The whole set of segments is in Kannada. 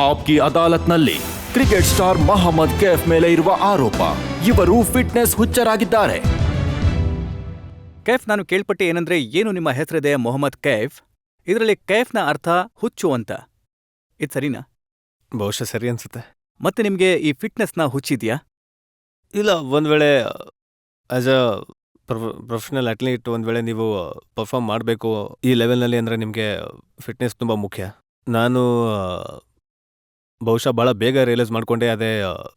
ಆಪ್ಕಿ ಅದಾಲತ್ನಲ್ಲಿ ಕ್ರಿಕೆಟ್ ಸ್ಟಾರ್ ಮೊಹಮ್ಮದ್ ಕೈಫ್ ಮೇಲೆ ಇರುವ ಆರೋಪ. ಇವರು ಫಿಟ್ನೆಸ್ ಹುಚ್ಚರಾಗಿದ್ದಾರೆ. ಕೈಫ್, ನಾನು ಕೇಳ್ಪಟ್ಟೆ ಏನಂದ್ರೆ, ಏನು ನಿಮ್ಮ ಹೆಸರಿದೆ ಮೊಹಮ್ಮದ್ ಕೈಫ್, ಇದರಲ್ಲಿ ಕೈಫ್ನ ಅರ್ಥ ಹುಚ್ಚು ಅಂತ. ಇದು ಸರಿನಾ? ಬಹುಶಃ ಸರಿ ಅನ್ಸುತ್ತೆ. ಮತ್ತೆ ನಿಮ್ಗೆ ಈ ಫಿಟ್ನೆಸ್ನ ಹುಚ್ಚಿದ್ಯಾ? ಇಲ್ಲ, ಒಂದ್ ವೇಳೆ ಆಸ್ ಅ ಪ್ರೊಫೆಷನಲ್ ಅಥ್ಲೀಟ್ ಒಂದ್ ವೇಳೆ ನೀವು ಪರ್ಫಾರ್ಮ್ ಮಾಡಬೇಕು ಈ ಲೆವೆಲ್ನಲ್ಲಿ ಅಂದರೆ ನಿಮಗೆ ಫಿಟ್ನೆಸ್ ತುಂಬ ಮುಖ್ಯ. ನಾನು ಬಹುಶಃ ಭಾಳ ಬೇಗ ರಿಯಲೈಸ್ ಮಾಡ್ಕೊಂಡೆ. ಅದೇ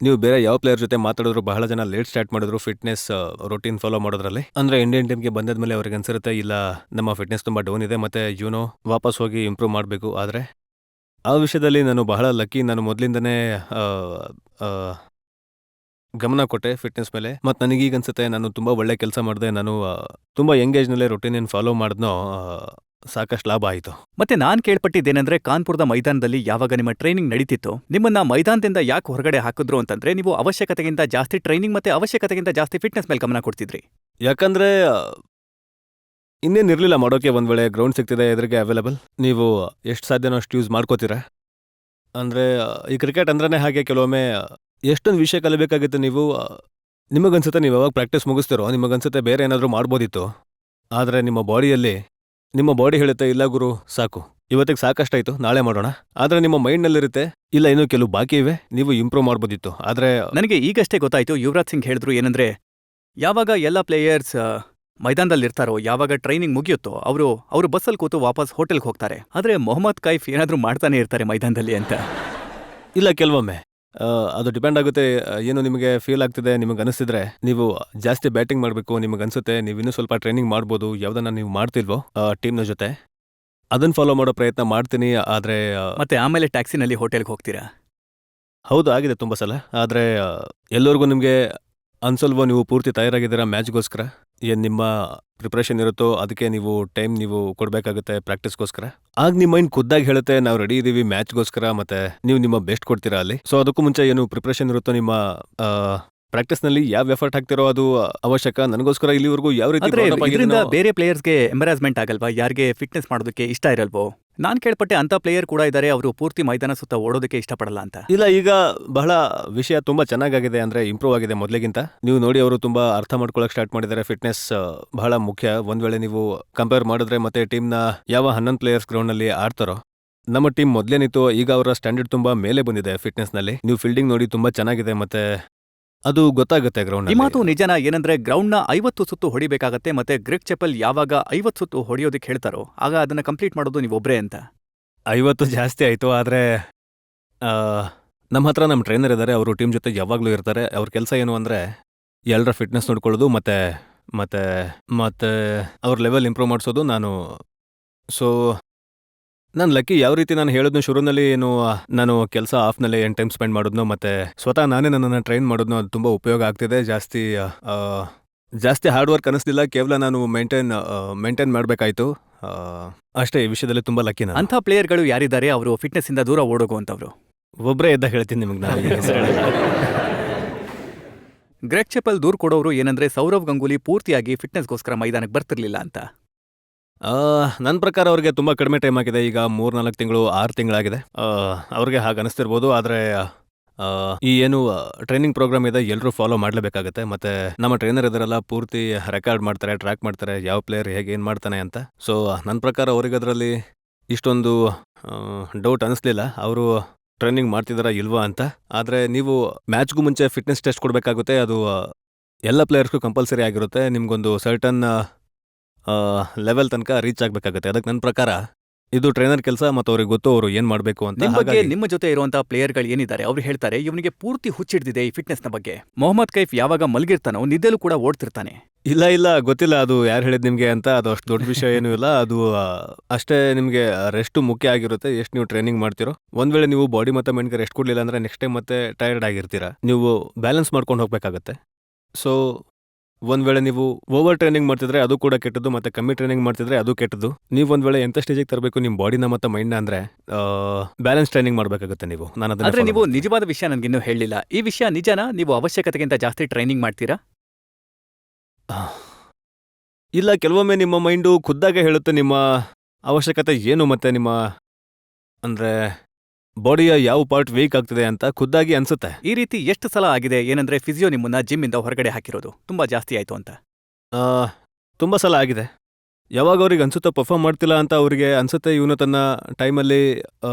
ನೀವು ಬೇರೆ ಯಾವ ಪ್ಲೇಯರ್ ಜೊತೆ ಮಾತಾಡಿದ್ರು ಬಹಳ ಜನ ಲೇಟ್ ಸ್ಟಾರ್ಟ್ ಮಾಡಿದ್ರು ಫಿಟ್ನೆಸ್ ರೊಟೀನ್ ಫಾಲೋ ಮಾಡೋದ್ರಲ್ಲಿ. ಅಂದರೆ ಇಂಡಿಯನ್ ಟೀಮ್ಗೆ ಬಂದಾದ್ಮೇಲೆ ಅವ್ರಿಗೆ ಅನ್ಸಿರುತ್ತೆ ಇಲ್ಲ ನಮ್ಮ ಫಿಟ್ನೆಸ್ ತುಂಬ ಡೌನ್ ಇದೆ ಮತ್ತೆ ವಾಪಸ್ ಹೋಗಿ ಇಂಪ್ರೂವ್ ಮಾಡಬೇಕು. ಆದರೆ ಆ ವಿಷಯದಲ್ಲಿ ನಾನು ಬಹಳ ಲಕ್ಕಿ. ನಾನು ಮೊದಲಿಂದನೇ ಗಮನ ಕೊಟ್ಟೆ ಫಿಟ್ನೆಸ್ ಮೇಲೆ. ಮತ್ತು ನನಗೀಗ ಅನ್ಸುತ್ತೆ ನಾನು ತುಂಬ ಒಳ್ಳೆ ಕೆಲಸ ಮಾಡಿದೆ. ನಾನು ತುಂಬ ಯಂಗೇಜ್ನಲ್ಲೇ ರೊಟೀನ್ ಏನು ಫಾಲೋ ಮಾಡಿದ್ನೋ ಸಾಕಷ್ಟು ಲಾಭ ಆಯಿತು. ಮತ್ತೆ ನಾನ್ ಕೇಳ್ಪಟ್ಟಿದ್ದೇನೆಂದ್ರೆ, ಕಾನ್ಪುರದ ಮೈದಾನದಲ್ಲಿ ಯಾವಾಗ ನಿಮ್ಮ ಟ್ರೈನಿಂಗ್ ನಡೀತಿತ್ತು, ನಿಮ್ಮನ್ನ ಮೈದಾನದಿಂದ ಯಾಕೆ ಹೊರಗಡೆ ಹಾಕಿದ್ರು ಅಂತಂದ್ರೆ, ನೀವು ಅವಶ್ಯಕತೆಗಿಂತ ಜಾಸ್ತಿ ಟ್ರೈನಿಂಗ್ ಮತ್ತೆ ಅವಶ್ಯಕತೆಗಿಂತ ಜಾಸ್ತಿ ಫಿಟ್ನೆಸ್ ಮೇಲೆ ಗಮನ ಕೊಡ್ತಿದ್ರಿ. ಯಾಕಂದರೆ ಇನ್ನೇನಿರಲಿಲ್ಲ ಮಾಡೋಕ್ಕೆ. ಒಂದು ವೇಳೆ ಗ್ರೌಂಡ್ ಸಿಗ್ತಿದೆ ಎದುರಿಗೆ ಅವೈಲಬಲ್, ನೀವು ಎಷ್ಟು ಸಾಧ್ಯನೋ ಅಷ್ಟು ಯೂಸ್ ಮಾಡ್ಕೋತೀರಾ. ಅಂದರೆ ಈ ಕ್ರಿಕೆಟ್ ಅಂದ್ರೇ ಹಾಗೆ, ಕೆಲವೊಮ್ಮೆ ಎಷ್ಟೊಂದು ವಿಷಯ ಕಲಿಬೇಕಾಗುತ್ತೆ. ನೀವು ನಿಮಗನ್ಸುತ್ತೆ ನೀವು ಯಾವಾಗ ಪ್ರಾಕ್ಟೀಸ್ ಮುಗಿಸ್ತಿರೋ ನಿಮಗನ್ಸುತ್ತೆ ಬೇರೆ ಏನಾದರೂ ಮಾಡ್ಬೋದಿತ್ತು. ಆದರೆ ನಿಮ್ಮ ಬಾಡಿ ಹೇಳುತ್ತೆ ಇಲ್ಲ ಗುರು ಸಾಕು, ಇವತ್ತಿಗೆ ಸಾಕಷ್ಟಾಯಿತು, ನಾಳೆ ಮಾಡೋಣ. ಆದರೆ ನಿಮ್ಮ ಮೈಂಡ್ನಲ್ಲಿರುತ್ತೆ ಇಲ್ಲ ಇನ್ನೂ ಕೆಲವು ಬಾಕಿ ಇವೆ, ನೀವು ಇಂಪ್ರೂವ್ ಮಾಡ್ಬೋದಿತ್ತು. ಆದರೆ ನನಗೆ ಈಗಷ್ಟೇ ಗೊತ್ತಾಯ್ತು, ಯುವರಾಜ್ ಸಿಂಗ್ ಹೇಳಿದ್ರು ಏನಂದ್ರೆ, ಯಾವಾಗ ಎಲ್ಲ ಪ್ಲೇಯರ್ಸ್ ಮೈದಾನದಲ್ಲಿರ್ತಾರೋ, ಯಾವಾಗ ಟ್ರೈನಿಂಗ್ ಮುಗಿಯುತ್ತೋ ಅವರು ಬಸ್ಸಲ್ಲಿ ಕೂತು ವಾಪಸ್ ಹೋಟೆಲ್ಗೆ ಹೋಗ್ತಾರೆ. ಆದರೆ ಮೊಹಮ್ಮದ್ ಕೈಫ್ ಏನಾದರೂ ಮಾಡ್ತಾನೆ ಇರ್ತಾರೆ ಮೈದಾನದಲ್ಲಿ ಅಂತ. ಇಲ್ಲ, ಕೆಲವೊಮ್ಮೆ ಅದು ಡಿಪೆಂಡ್ ಆಗುತ್ತೆ. ಏನು ನಿಮಗೆ ಫೀಲ್ ಆಗ್ತಿದೆ, ನಿಮಗೆ ಅನಿಸ್ತಿದ್ರೆ ನೀವು ಜಾಸ್ತಿ ಬ್ಯಾಟಿಂಗ್ ಮಾಡಬೇಕು, ನಿಮಗೆ ಅನಿಸುತ್ತೆ ನೀವು ಇನ್ನೂ ಸ್ವಲ್ಪ ಟ್ರೈನಿಂಗ್ ಮಾಡ್ಬೋದು, ಯಾವುದನ್ನ ನೀವು ಮಾಡ್ತಿಲ್ವೋ ಟೀಮ್ನ ಜೊತೆ, ಅದನ್ನು ಫಾಲೋ ಮಾಡೋ ಪ್ರಯತ್ನ ಮಾಡ್ತೀನಿ. ಆದರೆ ಮತ್ತೆ ಆಮೇಲೆ ಟ್ಯಾಕ್ಸಿನಲ್ಲಿ ಹೋಟೆಲ್ಗೆ ಹೋಗ್ತೀರಾ? ಹೌದು, ಆಗಿದೆ ತುಂಬ ಸಲ. ಆದರೆ ಎಲ್ಲರಿಗೂ ನಿಮಗೆ ಅನ್ಸಲ್ವೋ ನೀವು ಪೂರ್ತಿ ತಯಾರಾಗಿದ್ದೀರಾ ಮ್ಯಾಚ್ಗೋಸ್ಕರ. ಏನು ನಿಮ್ಮ ಪ್ರಿಪ್ರೇಷನ್ ಇರುತ್ತೋ ಅದಕ್ಕೆ ನೀವು ಟೈಮ್ ನೀವು ಕೊಡಬೇಕಾಗುತ್ತೆ ಪ್ರಾಕ್ಟೀಸ್ಗೋಸ್ಕರ. ಆಗ ನಿಮ್ಮ ಮೈಂಡ್ ಖುದ್ದಾಗಿ ಹೇಳುತ್ತೆ ನಾವು ರೆಡಿ ಇದ್ದೀವಿ ಮ್ಯಾಚ್ಗೋಸ್ಕರ, ಮತ್ತೆ ನೀವು ನಿಮ್ಮ ಬೆಸ್ಟ್ ಕೊಡ್ತೀರಾ ಅಲ್ಲಿ. ಸೊ ಅದಕ್ಕೂ ಮುಂಚೆ ಏನು ಪ್ರಿಪ್ರೇಷನ್ ಇರುತ್ತೋ ನಿಮ್ಮ ಪ್ರಾಕ್ಟೀಸ್ನಲ್ಲಿ ಯಾವ ಎಫರ್ಟ್ ಹಾಕ್ತಿರೋ ಅದು ಅವಶ್ಯಕ. ನನಗೋಸ್ಕರ ಇಲ್ಲಿವರೆಗೂ ಯಾವ ರೀತಿ ಇದರಿಂದ ಬೇರೆ ಪ್ಲೇಯರ್ಸ್ಗೆ ಎಂಬರಾಸ್ಮೆಂಟ್ ಆಗಲ್ವಾ? ಯಾರಿಗೆ ಫಿಟ್ನೆಸ್ ಮಾಡೋದಕ್ಕೆ ಇಷ್ಟ ಇರಲ್ವೋ? ನಾನ್ ಕೇಳ್ಪಟ್ಟೆ ಅಂತ ಪ್ಲೇಯರ್ ಕೂಡ ಇದ್ದಾರೆ, ಅವರು ಪೂರ್ತಿ ಮೈದಾನ ಸುತ್ತ ಓಡೋದಕ್ಕೆ ಇಷ್ಟಪಡಲ್ಲ ಅಂತ. ಇಲ್ಲ, ಈಗ ಬಹಳ ವಿಷಯ ತುಂಬಾ ಚೆನ್ನಾಗಿದೆ, ಅಂದ್ರೆ ಇಂಪ್ರೂವ್ ಆಗಿದೆ ಮೊದಲಿಗಿಂತ. ನೀವು ನೋಡಿ ಅವರು ತುಂಬಾ ಅರ್ಥ ಮಾಡ್ಕೊಳಕ್ ಸ್ಟಾರ್ಟ್ ಮಾಡಿದ್ದಾರೆ. ಫಿಟ್ನೆಸ್ ಬಹಳ ಮುಖ್ಯ. ಒಂದ್ ವೇಳೆ ನೀವು ಕಂಪೇರ್ ಮಾಡಿದ್ರೆ ಮತ್ತೆ ಟೀಮ್ನ ಯಾವ 11 ಪ್ಲೇಯರ್ಸ್ ಗ್ರೌಂಡ್ ನಲ್ಲಿ ಆಡ್ತಾರೋ, ನಮ್ಮ ಟೀಮ್ ಮೊದಲೇನಿತ್ತು ಈಗ ಅವರ ಸ್ಟ್ಯಾಂಡರ್ಡ್ ತುಂಬಾ ಮೇಲೆ ಬಂದಿದೆ ಫಿಟ್ನೆಸ್ ನಲ್ಲಿ. ನೀವು ಫೀಲ್ಡಿಂಗ್ ನೋಡಿ ತುಂಬಾ ಚೆನ್ನಾಗಿದೆ, ಮತ್ತೆ ಅದು ಗೊತ್ತಾಗುತ್ತೆ ಗ್ರೌಂಡ್. ಈ ಮಾತು ನಿಜನಾ? ಏನಂದ್ರೆ ಗ್ರೌಂಡ್ನ 50 ಸುತ್ತು ಹೊಡಿಬೇಕಾಗತ್ತೆ, ಮತ್ತೆ ಗ್ರೆಗ್ ಚೆಪಲ್ ಯಾವಾಗ 50 ಸುತ್ತು ಹೊಡಿಯೋದಕ್ಕೆ ಹೇಳ್ತಾರೋ ಆಗ ಅದನ್ನ ಕಂಪ್ಲೀಟ್ ಮಾಡೋದು ನೀವೊಬ್ರೇ ಅಂತ. 50 ಜಾಸ್ತಿ ಆಯ್ತು. ಆದ್ರೆ ನಮ್ಮ ಹತ್ರ ನಮ್ಮ ಟ್ರೈನರ್ ಇದ್ದಾರೆ, ಅವರು ಟೀಮ್ ಜೊತೆ ಯಾವಾಗಲೂ ಇರ್ತಾರೆ. ಅವ್ರ ಕೆಲಸ ಏನು ಅಂದ್ರೆ ಎಲ್ಲರ ಫಿಟ್ನೆಸ್ ನೋಡ್ಕೊಳ್ಳೋದು ಮತ್ತೆ ಮತ್ತೆ ಮತ್ತೆ ಅವ್ರ ಲೆವೆಲ್ ಇಂಪ್ರೂವ್ ಮಾಡಿಸೋದು. ನಾನು ಲಕ್ಕಿ. ಯಾವ ರೀತಿ ನಾನು ಹೇಳಿದ್ನು ಶುರುನಲ್ಲಿ, ನಾನು ಕೆಲಸ ಆಫ್ನಲ್ಲಿ ಏನು ಟೈಮ್ ಸ್ಪೆಂಡ್ ಮಾಡಿದ್ನೋ ಮತ್ತೆ ಸ್ವತಃ ನಾನೇ ನನ್ನನ್ನು ಟ್ರೈನ್ ಮಾಡಿದ್ನೋ ಅದು ತುಂಬ ಉಪಯೋಗ ಆಗ್ತಿದೆ. ಜಾಸ್ತಿ ಹಾರ್ಡ್ ವರ್ಕ್ ಅನ್ನಿಸ್ಲಿಲ್ಲ, ಕೇವಲ ನಾನು ಮೇಂಟೈನ್ ಮಾಡಬೇಕಾಯ್ತು ಅಷ್ಟೇ. ಈ ವಿಷಯದಲ್ಲಿ ತುಂಬ ಲಕ್ಕಿ ನಾನು. ಅಂಥ ಪ್ಲೇಯರ್ಗಳು ಯಾರಿದ್ದಾರೆ ಅವರು ಫಿಟ್ನೆಸ್ ಇಂದ ದೂರ ಓಡೋಗುವಂಥವ್ರು? ಒಬ್ಬರೇ ಇದ್ದ ಹೇಳ್ತೀನಿ ನಿಮಗೆ ನಾನು. ಗ್ರೆಗ್ ಚೆಪಲ್ ದೂರ ಕೊಡೋರು ಏನಂದ್ರೆ, ಸೌರವ್ ಗಂಗೂಲಿ ಪೂರ್ತಿಯಾಗಿ ಫಿಟ್ನೆಸ್ಗೋಸ್ಕರ ಮೈದಾನಕ್ಕೆ ಬರ್ತಿರ್ಲಿಲ್ಲ ಅಂತ. ನನ್ನ ಪ್ರಕಾರ ಅವ್ರಿಗೆ ತುಂಬ ಕಡಿಮೆ ಟೈಮ್ ಆಗಿದೆ. ಈಗ 3-4 ತಿಂಗಳು 6 ತಿಂಗಳಾಗಿದೆ. ಅವ್ರಿಗೆ ಹಾಗೆ ಅನಿಸ್ತಿರ್ಬೋದು. ಆದರೆ ಈ ಟ್ರೈನಿಂಗ್ ಪ್ರೋಗ್ರಾಮ್ ಇದೆ ಎಲ್ಲರೂ ಫಾಲೋ ಮಾಡಲೇಬೇಕಾಗುತ್ತೆ. ಮತ್ತು ನಮ್ಮ ಟ್ರೈನರ್ ಇದರೆಲ್ಲ ಪೂರ್ತಿ ರೆಕಾರ್ಡ್ ಮಾಡ್ತಾರೆ, ಟ್ರ್ಯಾಕ್ ಮಾಡ್ತಾರೆ ಯಾವ ಪ್ಲೇಯರ್ ಹೇಗೆ ಏನು ಮಾಡ್ತಾನೆ ಅಂತ. ಸೊ ನನ್ನ ಪ್ರಕಾರ ಅವ್ರಿಗೆ ಅದರಲ್ಲಿ ಇಷ್ಟೊಂದು ಡೌಟ್ ಅನ್ನಿಸ್ಲಿಲ್ಲ ಅವರು ಟ್ರೈನಿಂಗ್ ಮಾಡ್ತಿದ್ದಾರಾ ಇಲ್ವಾ ಅಂತ. ಆದರೆ ನೀವು ಮ್ಯಾಚ್ಗೂ ಮುಂಚೆ ಫಿಟ್ನೆಸ್ ಟೆಸ್ಟ್ ಕೊಡಬೇಕಾಗುತ್ತೆ. ಅದು ಎಲ್ಲ ಪ್ಲೇಯರ್ಸ್ಗೂ ಕಂಪಲ್ಸರಿ ಆಗಿರುತ್ತೆ. ನಿಮ್ಗೊಂದು ಸರ್ಟನ್ ಲೆವೆಲ್ ತನಕ ರೀಚ್ ಆಗಬೇಕಾಗುತ್ತೆ. ಅದಕ್ಕೆ ನನ್ನ ಪ್ರಕಾರ ಇದು ಟ್ರೈನರ್ ಕೆಲಸ, ಮತ್ತು ಅವ್ರಿಗೆ ಗೊತ್ತು ಅವರು ಏನು ಮಾಡಬೇಕು ಅಂತ. ನಿಮ್ಮ ಜೊತೆ ಇರುವಂತಹ ಪ್ಲೇಯರ್ಗಳು ಏನಿದ್ದಾರೆ ಅವ್ರು ಹೇಳ್ತಾರೆ ಇವನಿಗೆ ಪೂರ್ತಿ ಹುಚ್ಚಿಡ್ದಿದೆ ಈ ಫಿಟ್ನೆಸ್ನ ಬಗ್ಗೆ. ಮೊಹಮ್ಮದ್ ಕೈಫ್ ಯಾವಾಗ ಮಲಗಿರ್ತಾನೋ ನಿದ್ದೆಲೂ ಕೂಡ ಓಡ್ತಿರ್ತಾನೆ. ಇಲ್ಲ ಗೊತ್ತಿಲ್ಲ ಅದು ಯಾರು ಹೇಳಿದ್ ನಿಮಗೆ ಅಂತ. ಅದು ಅಷ್ಟು ದೊಡ್ಡ ವಿಷಯ ಏನೂ ಇಲ್ಲ. ಅದು ಅಷ್ಟೇ, ನಿಮಗೆ ರೆಸ್ಟ್ ಮುಖ್ಯ ಆಗಿರುತ್ತೆ. ಎಷ್ಟು ನೀವು ಟ್ರೈನಿಂಗ್ ಮಾಡ್ತಿರೋ. ಒಂದ್ ವೇಳೆ ನೀವು ಬಾಡಿ ಮತ್ತೆ ಮೈಂಡ್ಗೆ ರೆಸ್ಟ್ ಕೊಡ್ಲಿಲ್ಲ ಅಂದ್ರೆ ನೆಕ್ಸ್ಟ್ ಟೈಮ್ ಮತ್ತೆ ಟೈರ್ಡ್ ಆಗಿರ್ತೀರಾ. ನೀವು ಬ್ಯಾಲೆನ್ಸ್ ಮಾಡ್ಕೊಂಡು ಹೋಗ್ಬೇಕಾಗತ್ತೆ. ಸೊ ಒಂದ್ ವೇಳೆ ನೀವು ಓವರ್ ಟ್ರೈನಿಂಗ್ ಮಾಡ್ತಿದ್ರೆ ಅದು ಕೂಡ ಕೆಟ್ಟದ್ದು, ಮತ್ತೆ ಕಮ್ಮಿ ಟ್ರೈನಿಂಗ್ ಮಾಡ್ತಿದ್ರೆ ಅದು ಕೆಟ್ಟದ್ದು. ನೀವು ಒಂದ್ ವೇಳೆ ಎಂತ ಸ್ಟೇಜಿಗೆ ತರಬೇಕು ನಿಮ್ಮ ಬಾಡಿನ ಮತ್ತೆ ಮೈಂಡ್ನ ಅಂದ್ರೆ ಬ್ಯಾಲೆನ್ಸ್ ಟ್ರೈನಿಂಗ್ ಮಾಡಬೇಕಾಗುತ್ತೆ ನೀವು. ಆದ್ರೆ ನೀವು ನಿಜವಾದ ವಿಷಯ ನನಗಿನ್ನೂ ಹೇಳಿಲ್ಲ. ಈ ವಿಷಯ ನಿಜನಾ? ನೀವು ಅವಶ್ಯಕತೆಗಿಂತ ಜಾಸ್ತಿ ಟ್ರೈನಿಂಗ್ ಮಾಡ್ತೀರಾ? ಇಲ್ಲ, ಕೆಲವೊಮ್ಮೆ ನಿಮ್ಮ ಮೈಂಡು ಖುದ್ದಾಗೆ ಹೇಳುತ್ತೆ ನಿಮ್ಮ ಅವಶ್ಯಕತೆ ಏನು, ಮತ್ತೆ ನಿಮ್ಮ ಅಂದ್ರೆ ಬಾಡಿಯ ಯಾವ ಪಾರ್ಟ್ ವೀಕ್ ಆಗ್ತಿದೆ ಅಂತ ಖುದ್ದಾಗಿ ಅನ್ಸುತ್ತೆ. ಈ ರೀತಿ ಎಷ್ಟು ಸಲ ಆಗಿದೆ ಏನಂದ್ರೆ ಫಿಸಿಯೋ ನಿಮ್ಮನ್ನ ಜಿಮ್ ಇಂದ ಹೊರಗಡೆ ಹಾಕಿರೋದು ತುಂಬಾ ಜಾಸ್ತಿ ಆಯ್ತು ಅಂತ? ಆ, ತುಂಬ ಸಲ ಆಗಿದೆ. ಯಾವಾಗ ಅವ್ರಿಗೆ ಅನ್ಸುತ್ತೋ ಪರ್ಫಾರ್ಮ್ ಮಾಡ್ತಿಲ್ಲ ಅಂತ ಅವ್ರಿಗೆ ಅನ್ಸುತ್ತೆ, ಇವನು ತನ್ನ ಟೈಮಲ್ಲಿ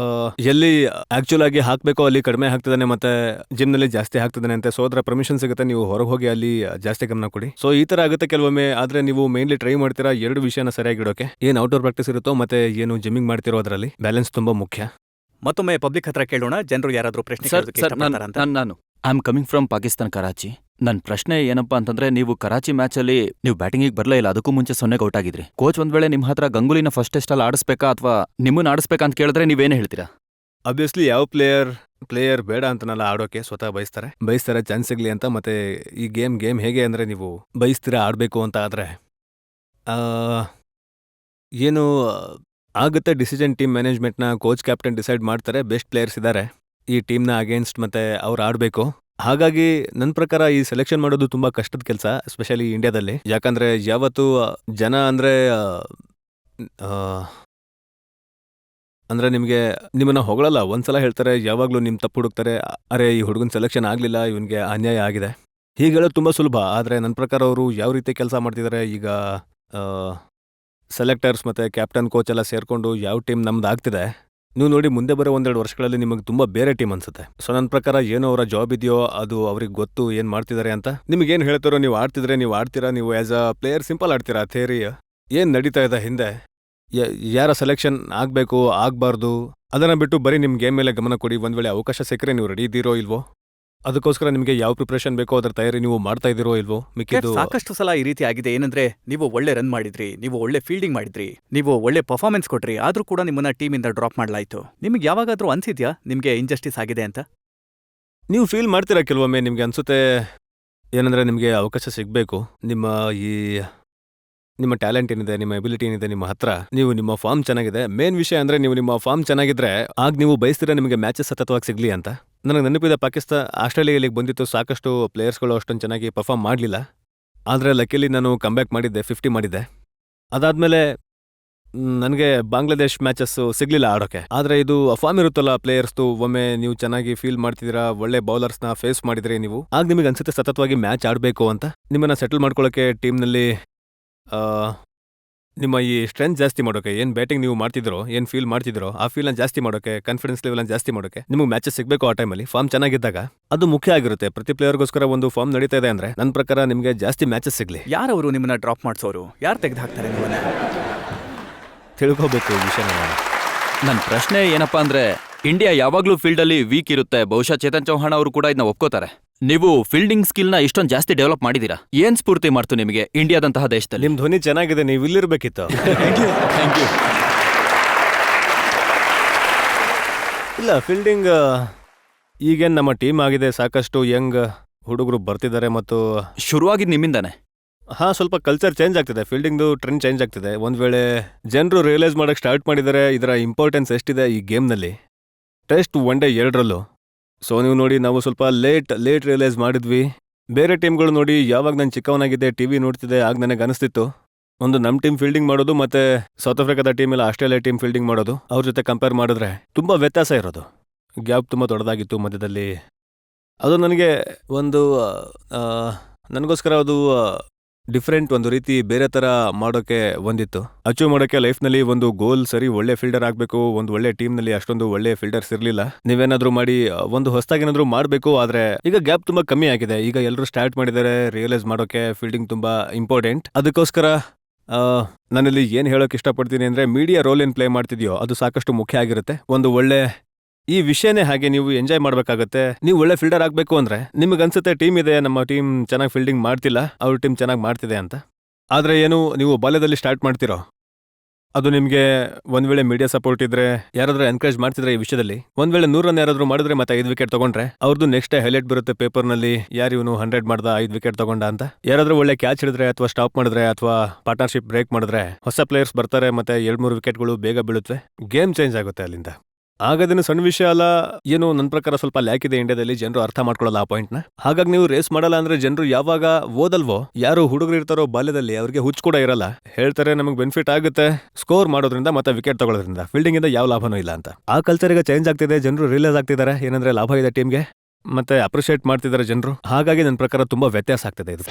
ಎಲ್ಲಿ ಆಕ್ಚುಲ್ ಆಗಿ ಹಾಕಬೇಕೋ ಅಲ್ಲಿ ಕಡಿಮೆ ಹಾಕ್ತಿದ್ದಾನೆ ಮತ್ತೆ ಜಿಮ್ನಲ್ಲಿ ಜಾಸ್ತಿ ಹಾಕ್ತಿದ್ದಾನೆ ಅಂತ. ಸೊ ಅದರ ಪರ್ಮಿಷನ್ ಸಿಗುತ್ತೆ, ನೀವು ಹೊರಗೆ ಹೋಗಿ ಅಲ್ಲಿ ಜಾಸ್ತಿ ಗಮನ ಕೊಡಿ. ಸೊ ಈ ಥರ ಆಗುತ್ತೆ ಕೆಲವೊಮ್ಮೆ. ಆದರೆ ನೀವು ಮೇನ್ಲಿ ಟ್ರೈ ಮಾಡ್ತೀರಾ ಎರಡು ವಿಷಯನ ಸರಿಯಾಗಿಡೋಕೆ. ಏನು ಔಟ್ಡೋರ್ ಪ್ರಾಕ್ಟೀಸ್ ಇರುತ್ತೋ ಮತ್ತೆ ಏನು ಜಿಮ್ಮಿಂಗ್ ಮಾಡ್ತಿರೋ ಅದರಲ್ಲಿ ಬ್ಯಾಲೆನ್ಸ್ ತುಂಬ ಮುಖ್ಯ. ಮತ್ತೊಮ್ಮೆ ಪಬ್ಲಿಕ್ ಹತ್ರ ಕೇಳೋಣ, ಜನರು ಯಾರಾದ್ರೂ ಪ್ರಶ್ನೆ ಕೇಳೋದಕ್ಕೆ ಇಷ್ಟಪಡ್ತಾರಾ ಅಂತ. ನಾನು I am coming from Pakistan, Karachi. ನನ್ನ ಪ್ರಶ್ನೆ ಏನಪ್ಪಾ ಅಂತಂದ್ರೆ, ನೀವು ಕರಾಚಿ ಮ್ಯಾಚಲ್ಲಿ ನೀವು ಬ್ಯಾಟಿಂಗಿಗೆ ಬರಲೇ ಇಲ್ಲ, ಅದಕ್ಕೂ ಮುಂಚೆ 0 ಔಟ್ ಆಗಿದ್ರಿ. ಕೋಚ್ ಒಂದ್ ವೇಳೆ ನಿಮ್ಮ ಹತ್ರ ಗಂಗೂಲಿನ ಫಸ್ಟ್ ಟೆಸ್ಟಲ್ಲಿ ಆಡಿಸ್ಬೇಕಾ ಅಥವಾ ನಿಮ್ಮನ್ನ ಆಡಿಸ್ಬೇಕಾ ಅಂತ ಕೇಳಿದ್ರೆ ನೀವೇನು ಹೇಳ್ತೀರಾ? ಅಬ್ವಿಯಸ್ಲಿ ಯಾವ ಪ್ಲೇಯರ್ ಬೇಡ ಅಂತನಲ್ಲ ಆಡೋಕೆ, ಸ್ವತಃ ಬಯಸ್ತಾರೆ ಚಾನ್ಸ್ ಸಿಗ್ಲಿ ಅಂತ. ಮತ್ತೆ ಈ ಗೇಮ್ ಹೇಗೆ ಅಂದರೆ, ನೀವು ಬಯಸ್ತೀರಾ ಆಡಬೇಕು ಅಂತ ಆದರೆ ಏನು ಆಗುತ್ತೆ, ಡಿಸಿಷನ್ ಟೀಮ್ ಮ್ಯಾನೇಜ್ಮೆಂಟ್ನ ಕೋಚ್ ಕ್ಯಾಪ್ಟನ್ ಡಿಸೈಡ್ ಮಾಡ್ತಾರೆ. ಬೆಸ್ಟ್ ಪ್ಲೇಯರ್ಸ್ ಇದ್ದಾರೆ ಈ ಟೀಮ್ನ ಅಗೇನ್ಸ್ಟ್, ಮತ್ತೆ ಅವ್ರು ಆಡಬೇಕು. ಹಾಗಾಗಿ ನನ್ನ ಪ್ರಕಾರ ಈ ಸೆಲೆಕ್ಷನ್ ಮಾಡೋದು ತುಂಬ ಕಷ್ಟದ ಕೆಲಸ, ಎಸ್ಪೆಷಲಿ ಇಂಡಿಯಾದಲ್ಲಿ. ಯಾಕಂದರೆ ಯಾವತ್ತು ಜನ ಅಂದರೆ ನಿಮ್ಮನ್ನು ಹೊಗಳಲ್ಲ. ಒಂದ್ಸಲ ಹೇಳ್ತಾರೆ, ಯಾವಾಗಲೂ ನಿಮ್ಮ ತಪ್ಪು ಹುಡುಕ್ತಾರೆ. ಅರೆ ಈ ಹುಡುಗನ ಸೆಲೆಕ್ಷನ್ ಆಗಲಿಲ್ಲ, ಇವನಿಗೆ ಅನ್ಯಾಯ ಆಗಿದೆ, ಹೀಗೆ ಹೇಳೋದು ತುಂಬ ಸುಲಭ. ಆದರೆ ನನ್ನ ಪ್ರಕಾರ ಅವರು ಯಾವ ರೀತಿ ಕೆಲಸ ಮಾಡ್ತಿದ್ದಾರೆ ಈಗ, ಸೆಲೆಕ್ಟರ್ಸ್ ಮತ್ತು ಕ್ಯಾಪ್ಟನ್ ಕೋಚ್ ಎಲ್ಲ ಸೇರಿಕೊಂಡು ಯಾವ ಟೀಮ್ ನಮ್ದು ಆಗ್ತಿದೆ, ನೀವು ನೋಡಿ ಮುಂದೆ ಬರೋ 1-2 ವರ್ಷಗಳಲ್ಲಿ ನಿಮಗೆ ತುಂಬ ಬೇರೆ ಟೀಮ್ ಅನ್ಸುತ್ತೆ. ಸೊ ನನ್ನ ಪ್ರಕಾರ ಏನೋ ಅವರ ಜಾಬ್ ಇದೆಯೋ ಅದು ಅವ್ರಿಗೆ ಗೊತ್ತು ಏನು ಮಾಡ್ತಿದ್ದಾರೆ ಅಂತ. ನಿಮಗೇನು ಹೇಳ್ತಾರೋ, ನೀವು ಆಡ್ತಿದ್ರೆ ನೀವು ಆಡ್ತೀರಾ, ನೀವು ಆ್ಯಸ್ ಅ ಪ್ಲೇಯರ್ ಸಿಂಪಲ್ ಆಡ್ತೀರಾ. ಥಿಯರಿ ಏನು ನಡೀತಾ ಇದೆ ಹಿಂದೆ, ಯಾರ ಸೆಲೆಕ್ಷನ್ ಆಗಬೇಕು ಆಗಬಾರ್ದು ಅದನ್ನು ಬಿಟ್ಟು ಬರೀ ನಿಮ್ಮ ಗೇಮ್ ಮೇಲೆ ಗಮನ ಕೊಡಿ. ಒಂದು ವೇಳೆ ಅವಕಾಶ ಸಿಕ್ಕರೆ ನೀವು ರೆಡಿ ಇದ್ದೀರೋ ಇಲ್ವೋ, ಅದಕ್ಕೋಸ್ಕರ ನಿಮಗೆ ಯಾವ ಪ್ರಿಪ್ರೇಷನ್ ಬೇಕೋ ಅದರ ತಯಾರಿ ನೀವು ಮಾಡ್ತಾ ಇದ್ದೀರೋ ಇಲ್ವೋ. ಮಿಕ್ಕಿದ್ದು ಸಾಕಷ್ಟು ಸಲ ಈ ರೀತಿ ಆಗಿದೆ. ಏನಂದ್ರೆ ನೀವು ಒಳ್ಳೆ ರನ್ ಮಾಡಿದ್ರಿ, ನೀವು ಒಳ್ಳೆ ಫೀಲ್ಡಿಂಗ್ ಮಾಡಿದ್ರಿ, ನೀವು ಒಳ್ಳೆ ಪರ್ಫಾರ್ಮೆನ್ಸ್ ಕೊಟ್ರಿ, ಆದ್ರೂ ಕೂಡ ನಿಮ್ಮನ್ನ ಟೀಮಿಂದ ಡ್ರಾಪ್ ಮಾಡಲಾಯಿತು. ನಿಮ್ಗೆ ಯಾವಾಗಾದ್ರೂ ಅನ್ಸಿದ್ಯಾ ನಿಮ್ಗೆ ಇಂಜಸ್ಟಿಸ್ ಆಗಿದೆ ಅಂತ? ನೀವು ಫೀಲ್ ಮಾಡ್ತೀರಾ ಕೆಲವೊಮ್ಮೆ. ನಿಮಗೆ ಅನ್ಸುತ್ತೆ ಏನಂದರೆ, ನಿಮಗೆ ಅವಕಾಶ ಸಿಗಬೇಕು. ನಿಮ್ಮ ಟ್ಯಾಲೆಂಟ್ ಏನಿದೆ, ನಿಮ್ಮ ಎಬಿಲಿಟಿ ಏನಿದೆ ನಿಮ್ಮ ಹತ್ರ, ನೀವು ನಿಮ್ಮ ಫಾರ್ಮ್ ಚೆನ್ನಾಗಿದೆ. ಮೇನ್ ವಿಷಯ ಅಂದರೆ ನೀವು ನಿಮ್ಮ ಫಾರ್ಮ್ ಚೆನ್ನಾಗಿದ್ರೆ ಆಗ ನೀವು ಬಯಸ್ತೀರಾ ನಿಮಗೆ ಮ್ಯಾಚಸ್ ಸತತವಾಗಿ ಸಿಗಲಿ ಅಂತ. ನನಗೆ ನೆನಪಿದೆ, ಆಸ್ಟ್ರೇಲಿಯಾಗೆ ಬಂದಿತ್ತು, ಸಾಕಷ್ಟು ಪ್ಲೇಯರ್ಸ್ಗಳು ಅಷ್ಟೊಂದು ಚೆನ್ನಾಗಿ ಪರ್ಫಾರ್ಮ್ ಮಾಡಲಿಲ್ಲ. ಆದರೆ ಲಕ್ಕಿಲಿ ನಾನು ಕಮ್ಬ್ಯಾಕ್ ಮಾಡಿದ್ದೆ, 50 ಮಾಡಿದ್ದೆ. ಅದಾದಮೇಲೆ ನನಗೆ ಬಾಂಗ್ಲಾದೇಶ್ ಮ್ಯಾಚಸ್ಸು ಸಿಗಲಿಲ್ಲ ಆಡೋಕ್ಕೆ. ಆದರೆ ಇದು ಫಾರ್ಮ್ ಇರುತ್ತಲ್ಲ ಪ್ಲೇಯರ್ಸ್ದು, ಒಮ್ಮೆ ನೀವು ಚೆನ್ನಾಗಿ ಫೀಲ್ ಮಾಡ್ತಿದ್ದೀರಾ, ಒಳ್ಳೆ ಬೌಲರ್ಸ್ನ ಫೇಸ್ ಮಾಡಿದ್ರಿ ನೀವು, ಆಗ ನಿಮಗೆ ಅನ್ಸುತ್ತೆ ಸತತವಾಗಿ ಮ್ಯಾಚ್ ಆಡಬೇಕು ಅಂತ. ನಿಮ್ಮನ್ನು ಸೆಟಲ್ ಮಾಡ್ಕೊಳ್ಳೋಕ್ಕೆ ಟೀಮ್ನಲ್ಲಿ ನಿಮ್ಮ ಈ ಸ್ಟ್ರೆಂತ್ ಜಾಸ್ತಿ ಮಾಡೋಕೆ, ಏನು ಬ್ಯಾಟಿಂಗ್ ನೀವು ಮಾಡ್ತಿದ್ರೋ, ಏನು ಫೀಲ್ ಮಾಡ್ತಿದ್ರೋ ಆ ಫೀಲ್ನ ಜಾಸ್ತಿ ಮಾಡೋಕೆ, ಕಾನ್ಫಿಡೆನ್ಸ್ ಲೆವೆಲ್ನ ಜಾಸ್ತಿ ಮಾಡೋಕೆ ನಿಮಗೆ ಮ್ಯಾಚಸ್ ಸಿಗಬೇಕು. ಆ ಟೈಮಲ್ಲಿ ಫಾರ್ಮ್ ಚೆನ್ನಾಗಿದ್ದಾಗ ಅದು ಮುಖ್ಯ ಆಗಿರುತ್ತೆ. ಪ್ರತಿ ಪ್ಲೇಯರ್ಗೋಸ್ಕರ ಒಂದು ಫಾರ್ಮ್ ನಡೀತಾ ಇದೆ ಅಂದರೆ ನನ್ನ ಪ್ರಕಾರ ನಿಮಗೆ ಜಾಸ್ತಿ ಮ್ಯಾಚಸ್ ಸಿಗಲಿ. ಯಾರವರು ನಿಮ್ಮನ್ನ ಡ್ರಾಪ್ ಮಾಡಿಸೋರು? ಯಾರು ತೆಗೆದು ಹಾಕ್ತಾರೆ ನಿಮ್ಮನ್ನ? ತಿಳ್ಕೋಬೇಕು ಈ ವಿಷಯನ. ನನ್ನ ಪ್ರಶ್ನೆ ಏನಪ್ಪಾ ಅಂದ್ರೆ, ಇಂಡಿಯಾ ಯಾವಾಗ್ಲೂ ಫೀಲ್ಡಲ್ಲಿ ವೀಕ್ ಇರುತ್ತೆ. ಬಹುಶಃ ಚೇತನ್ ಚೌಹಾಣ್ ಅವರು ಕೂಡ ಇದನ್ನ ಒಪ್ಕೋತಾರೆ. ನೀವು ಫೀಲ್ಡಿಂಗ್ ಸ್ಕಿಲ್ನ ಇಷ್ಟೊಂದು ಜಾಸ್ತಿ ಡೆವಲಪ್ ಮಾಡಿದೀರಾ. ಏನ್ ಸ್ಫೂರ್ತಿ ಮಾಡ್ತು ನಿಮಗೆ ಇಂಡಿಯಾದಂತಹ ದೇಶದಲ್ಲಿ? ನಿಮ್ಮ ಧ್ವನಿ ಚೆನ್ನಾಗಿದೆ, ನೀವು ಇಲ್ಲಿರ್ಬೇಕಿತ್ತು. Thank you. ಇಲ್ಲ, ಫೀಲ್ಡಿಂಗ್ ಈಗೇನು ನಮ್ಮ ಟೀಮ್ ಆಗಿದೆ, ಸಾಕಷ್ಟು ಯಂಗ್ ಹುಡುಗರು ಬರ್ತಿದ್ದಾರೆ ಮತ್ತು ಶುರುವಾಗಿದ್ದು ನಿಮ್ಮಿಂದಾನೆ. ಸ್ವಲ್ಪ ಕಲ್ಚರ್ ಚೇಂಜ್ ಆಗ್ತಿದೆ, ಫೀಲ್ಡಿಂಗ್ದು ಟ್ರೆಂಡ್ ಚೇಂಜ್ ಆಗ್ತಿದೆ. ಒಂದು ವೇಳೆ ಜನರು ರಿಯಲೈಸ್ ಮಾಡೋಕ್ಕೆ ಸ್ಟಾರ್ಟ್ ಮಾಡಿದರೆ ಇದರ ಇಂಪಾರ್ಟೆನ್ಸ್ ಎಷ್ಟಿದೆ ಈ ಗೇಮ್ನಲ್ಲಿ. ಟೆಸ್ಟ್ 1 ಡೇ 2ರಲ್ಲೂ. ಸೊ ನೀವು ನೋಡಿ, ನಾವು ಸ್ವಲ್ಪ ಲೇಟ್ ರಿಯಲೈಸ್ ಮಾಡಿದ್ವಿ. ಬೇರೆ ಟೀಮ್ಗಳು ನೋಡಿ, ಯಾವಾಗ ನಾನು ಚಿಕ್ಕವನಾಗಿದ್ದೆ ಟಿವಿ ನೋಡ್ತಿದ್ದೆ, ಆಗ ನನಗೆ ಅನಿಸ್ತಿತ್ತು ಒಂದು ನಮ್ಮ ಟೀಮ್ ಫೀಲ್ಡಿಂಗ್ ಮಾಡೋದು ಮತ್ತೆ ಸೌತ್ ಆಫ್ರಿಕಾದ ಟೀಮ್ ಇಲ್ಲ ಆಸ್ಟ್ರೇಲಿಯಾ ಟೀಮ್ ಫೀಲ್ಡಿಂಗ್ ಮಾಡೋದು, ಅವ್ರ ಜೊತೆ ಕಂಪೇರ್ ಮಾಡಿದ್ರೆ ತುಂಬ ವ್ಯತ್ಯಾಸ ಇರೋದು. ಗ್ಯಾಪ್ ತುಂಬ ದೊಡ್ಡದಾಗಿತ್ತು ಮಧ್ಯದಲ್ಲಿ. ಅದು ನನಗೆ ನನಗೋಸ್ಕರ ಅದು ಡಿಫ್ರೆಂಟ್, ಒಂದು ರೀತಿ ಬೇರೆ ಥರ ಮಾಡೋಕ್ಕೆ ಒಂದಿತ್ತು. ಅಚೀವ್ ಮಾಡೋಕ್ಕೆ ಲೈಫ್ನಲ್ಲಿ ಒಂದು ಗೋಲ್, ಸರಿ ಒಳ್ಳೆ ಫೀಲ್ಡರ್ ಆಗಬೇಕು. ಒಂದು ಒಳ್ಳೆ ಟೀಮ್ನಲ್ಲಿ ಅಷ್ಟೊಂದು ಒಳ್ಳೆ ಫೀಲ್ಡರ್ಸ್ ಇರಲಿಲ್ಲ. ನೀವೇನಾದರೂ ಮಾಡಿ ಒಂದು ಹೊಸದಾಗಿ ಏನಾದರೂ ಮಾಡಬೇಕು. ಆದರೆ ಈಗ ಗ್ಯಾಪ್ ತುಂಬ ಕಮ್ಮಿ ಆಗಿದೆ. ಈಗ ಎಲ್ಲರೂ ಸ್ಟಾರ್ಟ್ ಮಾಡಿದ್ದಾರೆ ರಿಯಲೈಸ್ ಮಾಡೋಕ್ಕೆ ಫೀಲ್ಡಿಂಗ್ ತುಂಬ ಇಂಪಾರ್ಟೆಂಟ್. ಅದಕ್ಕೋಸ್ಕರ ನಾನಿಲ್ಲಿ ಏನು ಹೇಳೋಕೆ ಇಷ್ಟಪಡ್ತೀನಿ ಅಂದರೆ, ಮೀಡಿಯಾ ರೋಲ್ ಏನು ಪ್ಲೇ ಮಾಡ್ತಿದೆಯೋ ಅದು ಸಾಕಷ್ಟು ಮುಖ್ಯ ಆಗಿರುತ್ತೆ. ಒಂದು ಒಳ್ಳೆ ಈ ವಿಷಯನೇ ಹಾಗೆ, ನೀವು ಎಂಜಾಯ್ ಮಾಡಬೇಕಾಗತ್ತೆ. ನೀವು ಒಳ್ಳೆ ಫೀಲ್ಡರ್ ಆಗಬೇಕು ಅಂದರೆ ನಿಮಗೆ ಅನ್ಸುತ್ತೆ ಟೀಮ್ ಇದೆ, ನಮ್ಮ ಟೀಮ್ ಚೆನ್ನಾಗಿ ಫೀಲ್ಡಿಂಗ್ ಮಾಡ್ತಿಲ್ಲ, ಅವ್ರ ಟೀಮ್ ಚೆನ್ನಾಗಿ ಮಾಡ್ತಿದೆ ಅಂತ. ಆದರೆ ಏನು ನೀವು ಬಾಲ್ಯದಲ್ಲಿ ಸ್ಟಾರ್ಟ್ ಮಾಡ್ತಿರೋ, ಅದು ನಿಮಗೆ ಒಂದು ವೇಳೆ ಮೀಡಿಯಾ ಸಪೋರ್ಟ್ ಇದ್ರೆ, ಯಾರಾದರೂ ಎನ್ಕರೇಜ್ ಮಾಡ್ತಿದ್ರೆ ಈ ವಿಷಯದಲ್ಲಿ, ಒಂದು ವೇಳೆ 100 ರನ್ ಯಾರಾದರೂ ಮಾಡಿದ್ರೆ ಮತ್ತೆ 5 ವಿಕೆಟ್ ತಗೊಂಡ್ರೆ ಅವ್ರದ್ದು ನೆಕ್ಸ್ಟ್ ಡೇ ಹೈಲೈಟ್ ಬರುತ್ತೆ ಪೇಪರ್ನಲ್ಲಿ, ಯಾರು ಇವನು 100 ಮಾಡ್ದ 5 ವಿಕೆಟ್ ತಗೊಂಡ ಅಂತ. ಯಾರಾದರೂ ಒಳ್ಳೆ ಕ್ಯಾಚ್ ಹಿಡಿದ್ರೆ ಅಥವಾ ಸ್ಟಾಪ್ ಮಾಡಿದ್ರೆ ಅಥವಾ ಪಾರ್ಟ್ನರ್ಶಿಪ್ ಬ್ರೇಕ್ ಮಾಡಿದ್ರೆ ಹೊಸ ಪ್ಲೇಯರ್ಸ್ ಬರ್ತಾರೆ, ಮತ್ತೆ 2-3 ವಿಕೆಟ್ಗಳು ಬೇಗ ಬೀಳುತ್ತವೆ. ಗೇಮ್ ಚೇಂಜ್ ಆಗುತ್ತೆ ಅಲ್ಲಿಂದ. ಆಗೋದೇನು ಸಣ್ಣ ವಿಷಯ ಅಲ್ಲ. ಏನು ನನ್ನ ಪ್ರಕಾರ ಸ್ವಲ್ಪ ಲ್ಯಾಕ್ ಇದೆ ಇಂಡಿಯಾದಲ್ಲಿ, ಜನರು ಅರ್ಥ ಮಾಡ್ಕೊಳ್ಳಲ್ಲ ಆ ಪಾಯಿಂಟ್ನ. ಹಾಗಾಗಿ ನೀವು ರೇಸ್ ಮಾಡಲ್ಲ ಅಂದ್ರೆ ಜನರು ಯಾವಾಗ ಓದಲ್ವೋ, ಯಾರು ಹುಡುಗರು ಇರ್ತಾರೋ ಬಾಲ್ಯದಲ್ಲಿ ಅವ್ರಿಗೆ ಹುಚ್ಚು ಕೂಡ ಇರಲ್ಲ, ಹೇಳ್ತಾರೆ ನಮಗೆ ಬೆನಿಫಿಟ್ ಆಗುತ್ತೆ ಸ್ಕೋರ್ ಮಾಡೋದ್ರಿಂದ ಮತ್ತೆ ವಿಕೆಟ್ ತಗೊಳ್ಳೋದ್ರಿಂದ, ಫೀಲ್ಡಿಂಗ್ ಇಂದ ಯಾವ ಲಾಭನೂ ಇಲ್ಲ ಅಂತ. ಆ ಕಲ್ಚರ್ ಈಗ ಚೇಂಜ್ ಆಗ್ತಿದೆ, ಜನರು ರಿಯಲೈಸ್ ಆಗ್ತಿದ್ದಾರೆ ಏನಂದ್ರೆ ಲಾಭ ಇದೆ ಟೀಮ್ಗೆ, ಮತ್ತೆ ಅಪ್ರಿಷಿಯೇಟ್ ಮಾಡ್ತಿದ್ದಾರೆ ಜನರು. ಹಾಗಾಗಿ ನನ್ನ ಪ್ರಕಾರ ತುಂಬಾ ವ್ಯತ್ಯಾಸ ಆಗ್ತಿದೆ ಇದು.